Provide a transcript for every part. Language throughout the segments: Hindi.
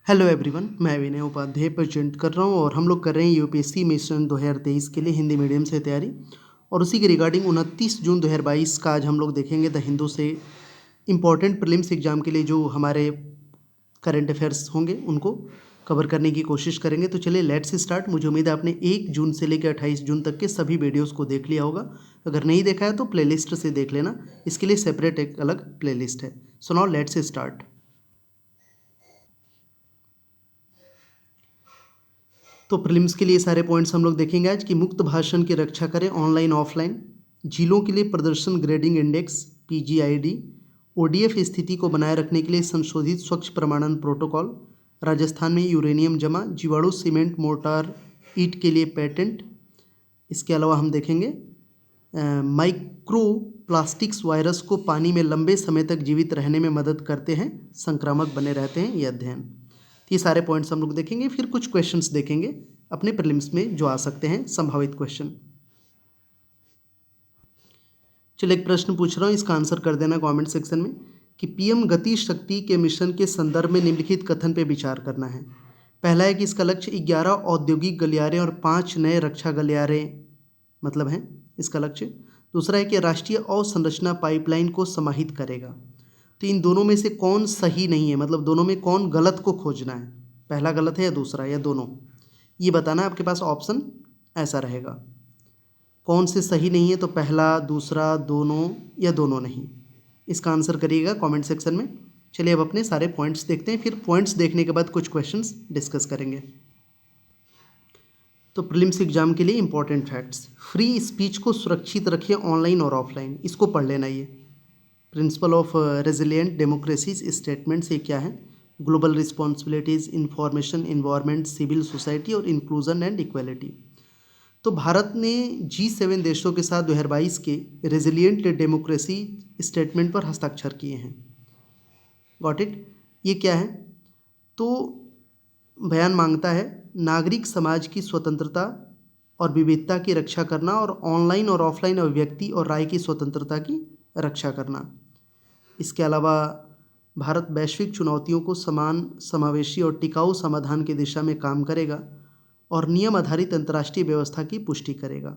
हेलो एवरीवन, मैं विनय उपाध्याय प्रेजेंट कर रहा हूँ और हम लोग कर रहे हैं यूपीएससी मिशन 2023 के लिए हिंदी मीडियम से तैयारी। और उसी के रिगार्डिंग 29 जून 2022 का आज हम लोग देखेंगे द हिंदू से इम्पॉर्टेंट प्रीलिम्स एग्जाम के लिए जो हमारे करंट अफेयर्स होंगे उनको कवर करने की कोशिश करेंगे। तो चलिए लेट्स स्टार्ट। मुझे उम्मीद है आपने 1 जून से लेकर 28 जून तक के सभी वीडियोज़ को देख लिया होगा। अगर नहीं देखा है तो प्लेलिस्ट से देख लेना, इसके लिए सेपरेट एक अलग प्लेलिस्ट है। So now let's start. तो प्रीलिम्स के लिए सारे पॉइंट्स हम लोग देखेंगे आज कि मुक्त भाषण की रक्षा करें ऑनलाइन ऑफलाइन, झीलों के लिए प्रदर्शन ग्रेडिंग इंडेक्स पीजीआईडी, ओडीएफ स्थिति को बनाए रखने के लिए संशोधित स्वच्छ प्रमाणन प्रोटोकॉल, राजस्थान में यूरेनियम जमा, जीवाणु सीमेंट मोर्टार ईंट के लिए पेटेंट। इसके अलावा हम देखेंगे माइक्रो प्लास्टिक्स वायरस को पानी में लंबे समय तक जीवित रहने में मदद करते हैं, संक्रामक बने रहते हैं, ये अध्ययन। ये सारे पॉइंट्स हम लोग देखेंगे, फिर कुछ क्वेश्चंस देखेंगे अपने प्रीलिम्स में जो आ सकते हैं, संभावित क्वेश्चन। चलिए एक प्रश्न पूछ रहा हूँ, इसका आंसर कर देना कमेंट सेक्शन में कि पीएम गति शक्ति के मिशन के संदर्भ में निम्नलिखित कथन पे विचार करना है। पहला है कि इसका लक्ष्य 11 औद्योगिक गलियारे और 5 नए रक्षा गलियारे मतलब हैं इसका लक्ष्य। दूसरा है कि राष्ट्रीय अवसंरचना पाइपलाइन को समाहित करेगा। तो इन दोनों में से कौन सही नहीं है, मतलब दोनों में कौन गलत को खोजना है, पहला गलत है या दूसरा या दोनों, ये बताना है। आपके पास ऑप्शन ऐसा रहेगा, कौन से सही नहीं है, तो पहला, दूसरा, दोनों या दोनों नहीं। इसका आंसर करिएगा कमेंट सेक्शन में। चलिए अब अपने सारे पॉइंट्स देखते हैं, फिर पॉइंट्स देखने के बाद कुछ क्वेश्चंस डिस्कस करेंगे। तो प्रीलिम्स एग्जाम के लिए इंपॉर्टेंट फैक्ट्स। फ्री स्पीच को सुरक्षित रखिए ऑनलाइन और ऑफलाइन, इसको पढ़ लेना। ये principle of resilient democracies statement से क्या है, global responsibilities, information, environment, civil society और इंक्लूजन एंड इक्वलिटी। तो भारत ने G7 देशों के साथ 2022 के रेजिलिएंट डेमोक्रेसी स्टेटमेंट पर हस्ताक्षर किए हैं। Got it. ये क्या है, तो बयान मांगता है नागरिक समाज की स्वतंत्रता और विविधता की रक्षा करना और ऑनलाइन और ऑफलाइन अभिव्यक्ति और राय की स्वतंत्रता की रक्षा करना। इसके अलावा भारत वैश्विक चुनौतियों को समान, समावेशी और टिकाऊ समाधान की दिशा में काम करेगा और नियम आधारित अंतर्राष्ट्रीय व्यवस्था की पुष्टि करेगा।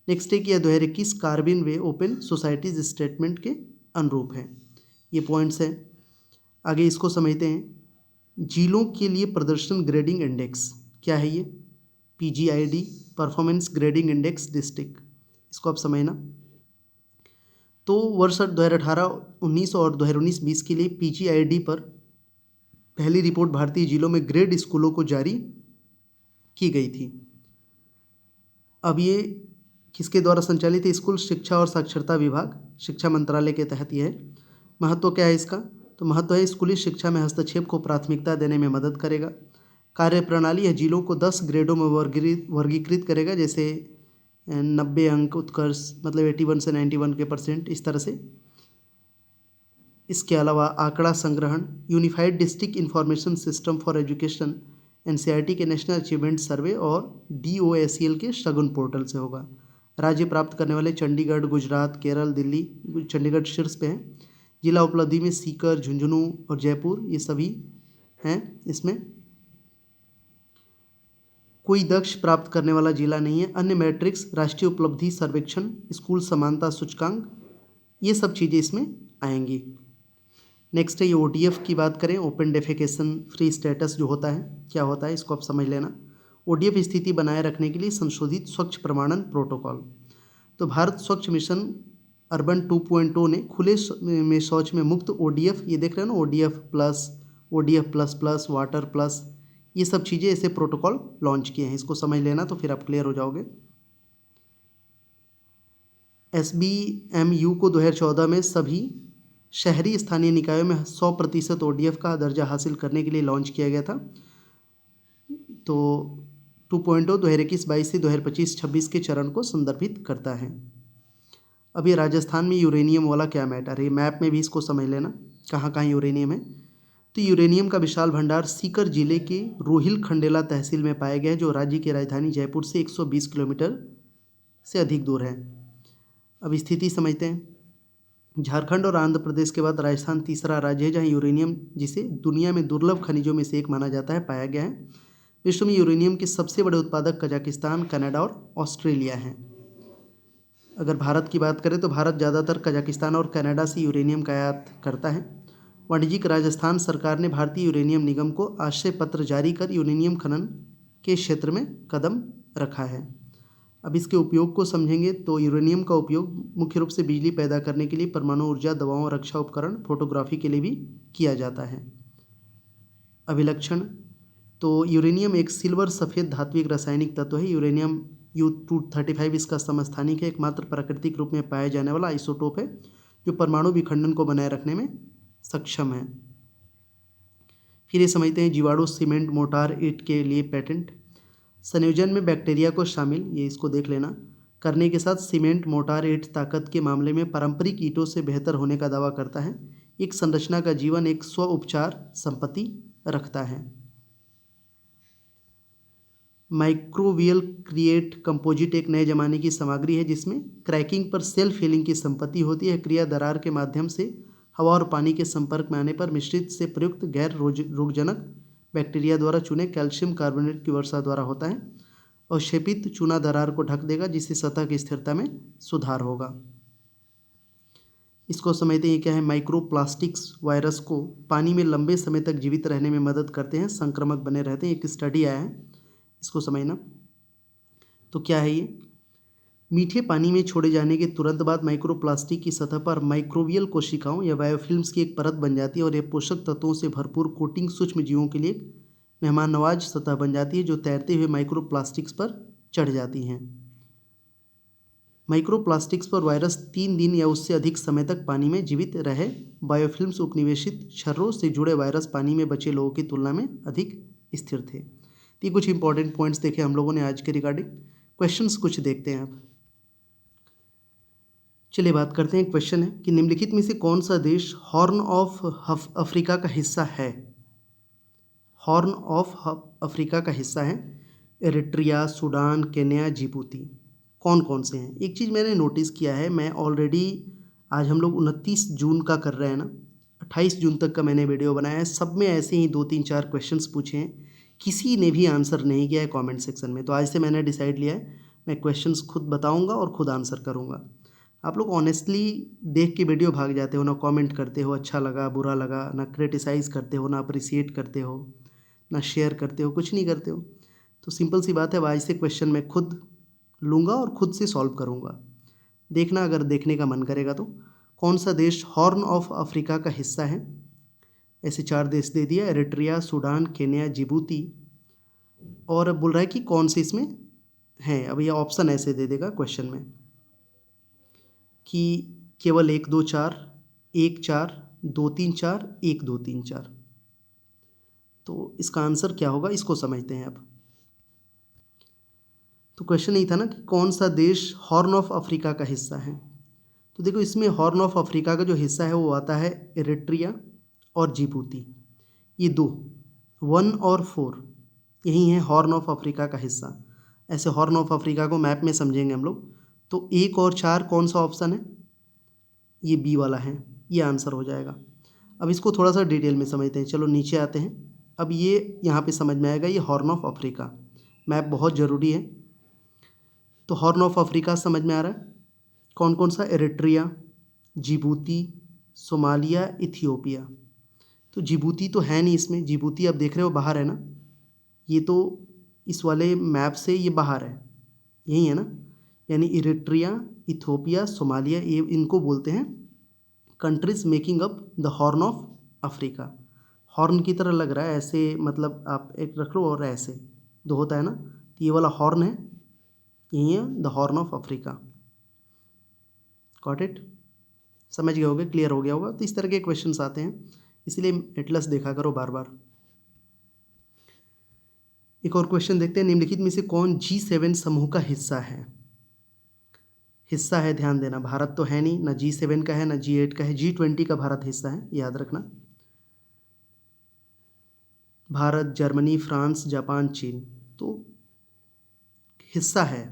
नेक्स्ट है कि यह 2021 कार्बिन वे ओपन सोसाइटीज स्टेटमेंट के अनुरूप है। ये पॉइंट्स हैं, आगे इसको समझते हैं। झीलों के लिए प्रदर्शन ग्रेडिंग इंडेक्स क्या है, ये पीजीआईडी परफॉर्मेंस ग्रेडिंग इंडेक्स डिस्ट्रिक्ट, इसको आप समझना। तो वर्ष 2018-19 और 2019-20 के लिए पीजीआईडी पर पहली रिपोर्ट भारतीय जिलों में ग्रेड स्कूलों को जारी की गई थी। अब ये किसके द्वारा संचालित है, स्कूल शिक्षा और साक्षरता विभाग, शिक्षा मंत्रालय के तहत ये है। महत्व क्या है इसका, तो महत्व है स्कूली शिक्षा में हस्तक्षेप को प्राथमिकता देने में मदद करेगा। कार्यप्रणाली है जिलों को 10 ग्रेडों में वर्गीकृत करेगा, जैसे 90 अंक उत्कर्ष, मतलब 81 से 91 के परसेंट, इस तरह से। इसके अलावा आंकड़ा संग्रहण, unified district information system for education, NCERT के नेशनल अचीवमेंट सर्वे और DOACL के शगुन पोर्टल से होगा। राज्य प्राप्त करने वाले चंडीगढ़, गुजरात, केरल, दिल्ली, चंडीगढ़ शीर्ष पे है। जिला उपलब्धि में सीकर, झुंझुनू और जयपुर, ये सभी हैं। इसमें कोई दक्ष प्राप्त करने वाला जिला नहीं है। अन्य मैट्रिक्स, राष्ट्रीय उपलब्धि सर्वेक्षण, स्कूल समानता सूचकांक, ये सब चीज़ें इसमें आएंगी। नेक्स्ट है ये ODF की बात करें, ओपन डेफिकेशन फ्री स्टेटस जो होता है, क्या होता है इसको आप समझ लेना। ODF स्थिति बनाए रखने के लिए संशोधित स्वच्छ प्रमाणन प्रोटोकॉल। तो भारत स्वच्छ मिशन अर्बन 2.0 ने खुले में शौच में मुक्त ODF, ये देख रहे हो ना, ODF plus, ODF plus plus, water plus, ये सब चीज़ें ऐसे प्रोटोकॉल लॉन्च किए हैं, इसको समझ लेना तो फिर आप क्लियर हो जाओगे। SBMU को 2014 में सभी शहरी स्थानीय निकायों में 100% ODF का दर्जा हासिल करने के लिए लॉन्च किया गया था। तो 2.0 2021-22 से 2025-26 के चरण को संदर्भित करता है। अब ये राजस्थान में यूरेनियम वाला क्या मैटर है, मैप में भी इसको समझ लेना कहाँ कहाँ यूरेनियम है। तो यूरेनियम का विशाल भंडार सीकर जिले के रोहिल खंडेला तहसील में पाया गया है, जो राज्य की राजधानी जयपुर से 120 किलोमीटर से अधिक दूर है। अब स्थिति समझते हैं। झारखंड और आंध्र प्रदेश के बाद राजस्थान तीसरा राज्य है जहाँ यूरेनियम, जिसे दुनिया में दुर्लभ खनिजों में से एक माना जाता है, पाया गया है। विश्व में यूरेनियम के सबसे बड़े उत्पादक कजाकिस्तान, कनाडा और ऑस्ट्रेलिया हैं। अगर भारत की बात करें तो भारत ज़्यादातर कजाकिस्तान और कनाडा से यूरेनियम का आयात करता है। वाणिज्यिक राजस्थान सरकार ने भारतीय यूरेनियम निगम को आश्रय पत्र जारी कर यूरेनियम खनन के क्षेत्र में कदम रखा है। अब इसके उपयोग को समझेंगे तो यूरेनियम का उपयोग मुख्य रूप से बिजली पैदा करने के लिए, परमाणु ऊर्जा, दवाओं, रक्षा उपकरण, फोटोग्राफी के लिए भी किया जाता है। अभिलक्षण, तो यूरेनियम एक सिल्वर सफ़ेद धात्विक रासायनिक तत्व है। यूरेनियम U-235 इसका समस्थानिक है, एकमात्र प्राकृतिक रूप में पाया जाने वाला आइसोटोप है जो परमाणु विखंडन को बनाए रखने में सक्षम है। फिर ये समझते हैं जीवाणु सीमेंट मोर्टार ईंट के लिए पेटेंट। संयोजन में बैक्टीरिया को शामिल, ये इसको देख लेना, करने के साथ सीमेंट मोर्टार ईंट ताकत के मामले में पारंपरिक ईंटों से बेहतर होने का दावा करता है। एक संरचना का जीवन एक स्व उपचार संपत्ति रखता है। माइक्रोवियल क्रिएट कंपोजिट एक नए जमाने की सामग्री है जिसमें क्रैकिंग पर सेल्फ हीलिंग की संपत्ति होती है। क्रिया दरार के माध्यम से हवा और पानी के संपर्क में आने पर मिश्रित से प्रयुक्त गैर रोगजनक बैक्टीरिया द्वारा चुने कैल्शियम कार्बोनेट की वर्षा द्वारा होता है। अवक्षेपित चूना दरार को ढक देगा जिससे सतह की स्थिरता में सुधार होगा। इसको समझते हैं क्या है। माइक्रोप्लास्टिक्स वायरस को पानी में लंबे समय तक जीवित रहने में मदद करते हैं, संक्रामक बने रहते हैं। एक स्टडी आया है, इसको समझना। तो क्या है ये, मीठे पानी में छोड़े जाने के तुरंत बाद माइक्रोप्लास्टिक की सतह पर माइक्रोवियल कोशिकाओं या बायोफिल्म्स की एक परत बन जाती है और यह पोषक तत्वों से भरपूर कोटिंग सूक्ष्म जीवों के लिए एक मेहमान नवाज सतह बन जाती है जो तैरते हुए माइक्रोप्लास्टिक्स पर चढ़ जाती हैं। माइक्रोप्लास्टिक्स पर वायरस 3 दिन या उससे अधिक समय तक पानी में जीवित रहे। बायोफिल्म्स उपनिवेशित छर्रों से जुड़े वायरस पानी में बचे लोगों की तुलना में अधिक स्थिर थे। ये कुछ इंपॉर्टेंट पॉइंट्स देखे हम लोगों ने आज के रिगार्डिंग। क्वेश्चंस कुछ देखते हैं अब। चलिए बात करते हैं। क्वेश्चन है कि निम्नलिखित में से कौन सा देश हॉर्न ऑफ अफ्रीका का हिस्सा है। हॉर्न ऑफ अफ्रीका का हिस्सा है एरिट्रिया, सूडान, केन्या, जिबूती। कौन कौन से हैं। एक चीज़ मैंने नोटिस किया है, मैं ऑलरेडी आज हम लोग 29 जून का कर रहे हैं ना, 28 जून तक का मैंने वीडियो बनाया है, सब में ऐसे ही 2-3-4 क्वेश्चंस पूछे हैं, किसी ने भी आंसर नहीं किया है कमेंट सेक्शन में। तो आज से मैंने डिसाइड लिया है मैं क्वेश्चंस खुद बताऊंगा और खुद आंसर करूंगा। आप लोग ऑनेस्टली देख के वीडियो भाग जाते हो, ना कमेंट करते हो अच्छा लगा बुरा लगा, ना क्रिटिसाइज़ करते हो, ना अप्रिसिएट करते हो, ना शेयर करते हो, कुछ नहीं करते हो। तो सिंपल सी बात है, आज से क्वेश्चन मैं खुद लूँगा और खुद से सॉल्व करूँगा। देखना अगर देखने का मन करेगा तो। कौन सा देश हॉर्न ऑफ अफ्रीका का हिस्सा है। ऐसे 4 देश दे दिया, एरिट्रिया, सूडान, केन्या, जिबूती, और बोल रहा है कि कौन से इसमें हैं। अब ये ऑप्शन ऐसे दे देगा क्वेश्चन में कि केवल 1 2 4, 1 4, 2 3 4, 1 2 3 4। तो इसका आंसर क्या होगा, इसको समझते हैं अब। तो क्वेश्चन यही था ना कि कौन सा देश हॉर्न ऑफ अफ्रीका का हिस्सा है। तो देखो इसमें हॉर्न ऑफ अफ्रीका का जो हिस्सा है वो आता है एरिट्रिया और जिबूती। ये 2, 1 और 4 यही है हॉर्न ऑफ अफ्रीका का हिस्सा। ऐसे हॉर्न ऑफ अफ्रीका को मैप में समझेंगे हम लोग। तो 1 और 4 कौन सा ऑप्शन है, ये बी वाला है, ये आंसर हो जाएगा। अब इसको थोड़ा सा डिटेल में समझते हैं। चलो नीचे आते हैं। अब ये यहाँ पे समझ में आएगा, ये हॉर्न ऑफ अफ्रीका, मैप बहुत ज़रूरी है। तो हॉर्न ऑफ अफ्रीका समझ में आ रहा है, कौन कौन सा, एरिट्रिया, जिबूती, सोमालिया, इथियोपिया। तो जिबूती तो है नहीं इसमें, जिबूती आप देख रहे हो बाहर है ना, ये तो इस वाले मैप से ये बाहर है, यही है ना। यानी इरिट्रिया, इथियोपिया, सोमालिया, ये इनको बोलते हैं countries making up the horn of Africa. Horn की तरह लग रहा है ऐसे, मतलब आप एक रख लो और ऐसे 2 होता है ना, तो ये वाला हॉर्न है, यही है the horn of Africa. Got it, समझ गए होगे, क्लियर हो गया होगा। तो इस तरह के क्वेश्चंस आते हैं, इसलिए एटलस देखा करो बार बार। एक और क्वेश्चन देखते हैं। निम्नलिखित में से कौन G7 समूह का हिस्सा है। हिस्सा है, ध्यान देना, भारत तो है नहीं, ना G7 का है ना G8 का है, G20 का भारत हिस्सा है, याद रखना। भारत, जर्मनी, फ्रांस, जापान, चीन, तो हिस्सा है,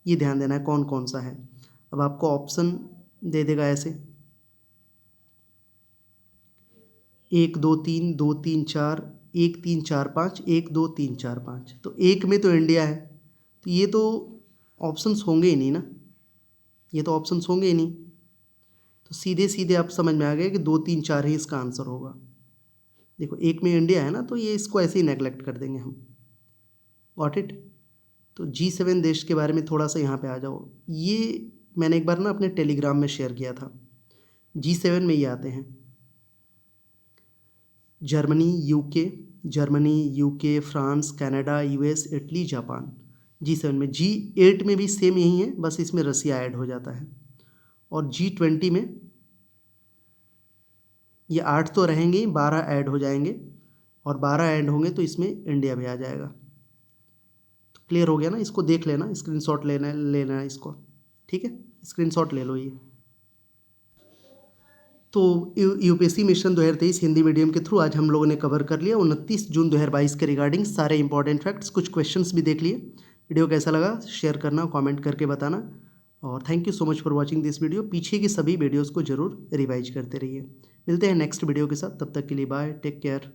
ये ध्यान देना है कौन कौन सा है। अब आपको ऑप्शन दे देगा ऐसे 1 2 3 2 3 4 1 3 4 5 1 2 3 4 5। तो एक में तो इंडिया है, तो ये तो ऑप्शंस होंगे ही नहीं ना, ये तो ऑप्शंस होंगे ही नहीं। तो सीधे सीधे आप समझ में आ गए कि 2 3 4 ही इसका आंसर होगा। देखो एक में इंडिया है ना, तो ये इसको ऐसे ही नेगलेक्ट कर देंगे हम। Got it. तो G7 देश के बारे में थोड़ा सा यहाँ पे आ जाओ। ये मैंने एक बार ना अपने टेलीग्राम में शेयर किया था। G7 में ये आते हैं Germany UK France Canada US Italy Japan. G7 में। G8 में भी सेम यही है, बस इसमें रसिया ऐड हो जाता है। और G20 में ये 8 तो रहेंगे, 12 ऐड हो जाएंगे, और 12 ऐड होंगे तो इसमें इंडिया भी आ जाएगा। तो क्लियर हो गया ना, इसको देख लेना, स्क्रीनशॉट लेना है इसको, ठीक है, स्क्रीनशॉट ले लो ये। तो यूपीएससी मिशन 2023 हिंदी मीडियम के थ्रू आज हम लोगों ने कवर कर लिया 29 जून 2022 के रिगार्डिंग सारे इंपॉर्टेंट फैक्ट्स, कुछ क्वेश्चंस भी देख लिए। वीडियो कैसा लगा शेयर करना, कमेंट करके बताना, और thank you so much for watching this video. पीछे की सभी वीडियोस को जरूर रिवाइज करते रहिए। मिलते हैं नेक्स्ट वीडियो के साथ, तब तक के लिए बाय, टेक केयर।